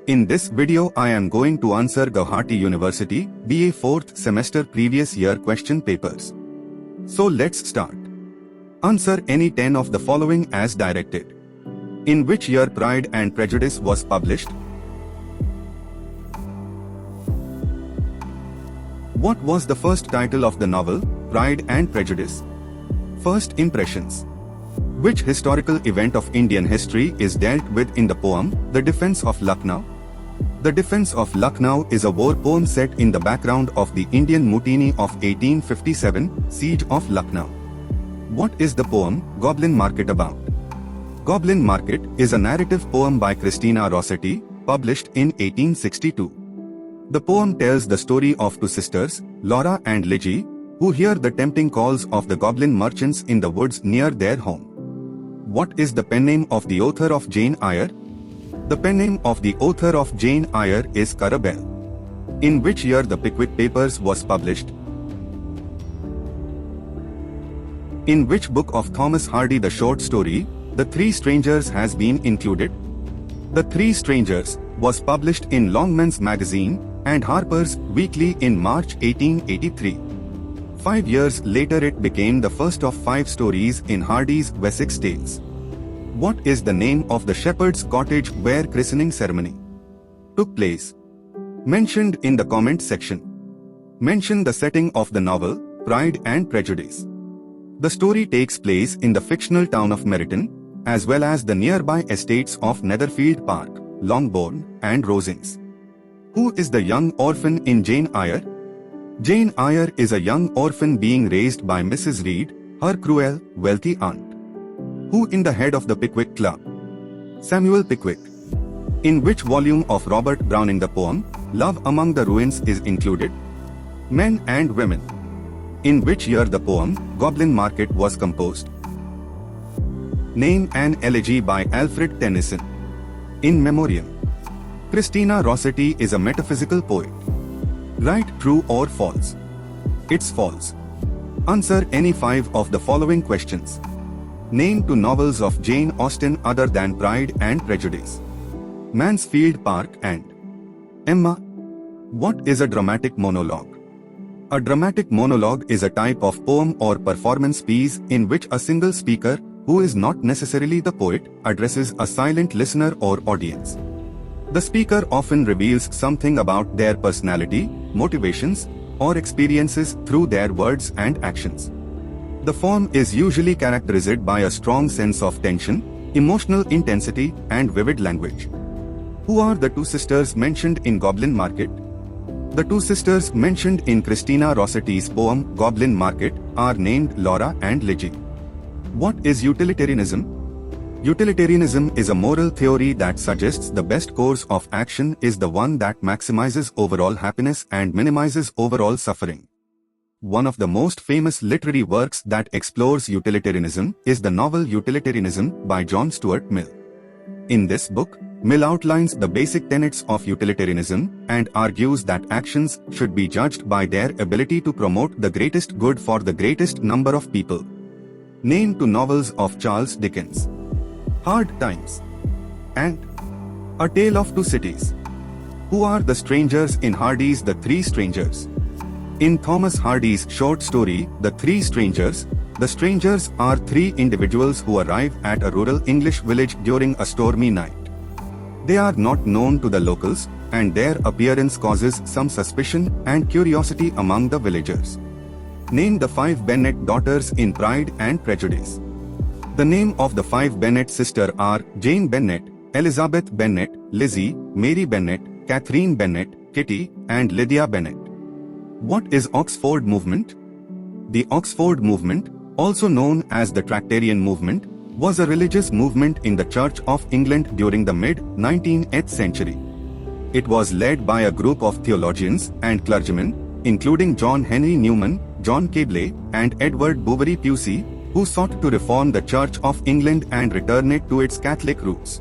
In this video I am going to answer Gauhati University BA 4th semester previous year question papers. So let's start. Answer any 10 of the following as directed. In which year Pride and Prejudice was published? What was the first title of the novel, Pride and Prejudice? First impressions. Which historical event of Indian history is dealt with in the poem, The Defence of Lucknow? The Defence of Lucknow is a war poem set in the background of the Indian Mutiny of 1857, Siege of Lucknow. What is the poem, Goblin Market about? Goblin Market is a narrative poem by Christina Rossetti, published in 1862. The poem tells the story of two sisters, Laura and Ligie, who hear the tempting calls of the goblin merchants in the woods near their home. What is the pen name of the author of Jane Eyre? The pen name of the author of Jane Eyre is Currer Bell. In which year the Pickwick Papers was published? In which book of Thomas Hardy the short story, The Three Strangers has been included? The Three Strangers was published in Longman's Magazine and Harper's Weekly in March 1883. 5 years later it became the first of 5 stories in Hardy's Wessex Tales. What is the name of the shepherd's cottage where christening ceremony took place? Mentioned in the comment section. Mention the setting of the novel, Pride and Prejudice. The story takes place in the fictional town of Meryton, as well as the nearby estates of Netherfield Park, Longbourn, and Rosings. Who is the young orphan in Jane Eyre? Jane Eyre is a young orphan being raised by Mrs. Reed, her cruel, wealthy aunt. Who is the head of the Pickwick Club? Samuel Pickwick. In which volume of Robert Browning the poem, Love Among the Ruins is included? Men and Women. In which year the poem, Goblin Market was composed? Name an elegy by Alfred Tennyson. In Memoriam. Christina Rossetti is a metaphysical poet. Write true or false. It's false. Answer any 5 of the following questions. Name 2 novels of Jane Austen other than Pride and Prejudice. Mansfield Park and Emma. What is a dramatic monologue? A dramatic monologue is a type of poem or performance piece in which a single speaker, who is not necessarily the poet, addresses a silent listener or audience. The speaker often reveals something about their personality, motivations, or experiences through their words and actions. The form is usually characterized by a strong sense of tension, emotional intensity, and vivid language. Who are the 2 sisters mentioned in Goblin Market? The 2 sisters mentioned in Christina Rossetti's poem Goblin Market are named Laura and Ligie. What is utilitarianism? Utilitarianism is a moral theory that suggests the best course of action is the one that maximizes overall happiness and minimizes overall suffering. One of the most famous literary works that explores utilitarianism is the novel Utilitarianism by John Stuart Mill. In this book, Mill outlines the basic tenets of utilitarianism and argues that actions should be judged by their ability to promote the greatest good for the greatest number of people. Name 2 novels of Charles Dickens. Hard Times and A Tale of Two Cities. Who are the strangers in Hardy's The Three Strangers? In Thomas Hardy's short story, The Three Strangers, the strangers are 3 individuals who arrive at a rural English village during a stormy night. They are not known to the locals, and their appearance causes some suspicion and curiosity among the villagers. Name the 5 Bennet daughters in Pride and Prejudice. The name of the 5 Bennet sisters are Jane Bennet, Elizabeth Bennet, Lizzie, Mary Bennet, Catherine Bennet, Kitty, and Lydia Bennet. What is Oxford Movement? The Oxford Movement, also known as the Tractarian Movement, was a religious movement in the Church of England during the mid-19th century. It was led by a group of theologians and clergymen, including John Henry Newman, John Keble, and Edward Bouverie Pusey, who sought to reform the Church of England and return it to its Catholic roots.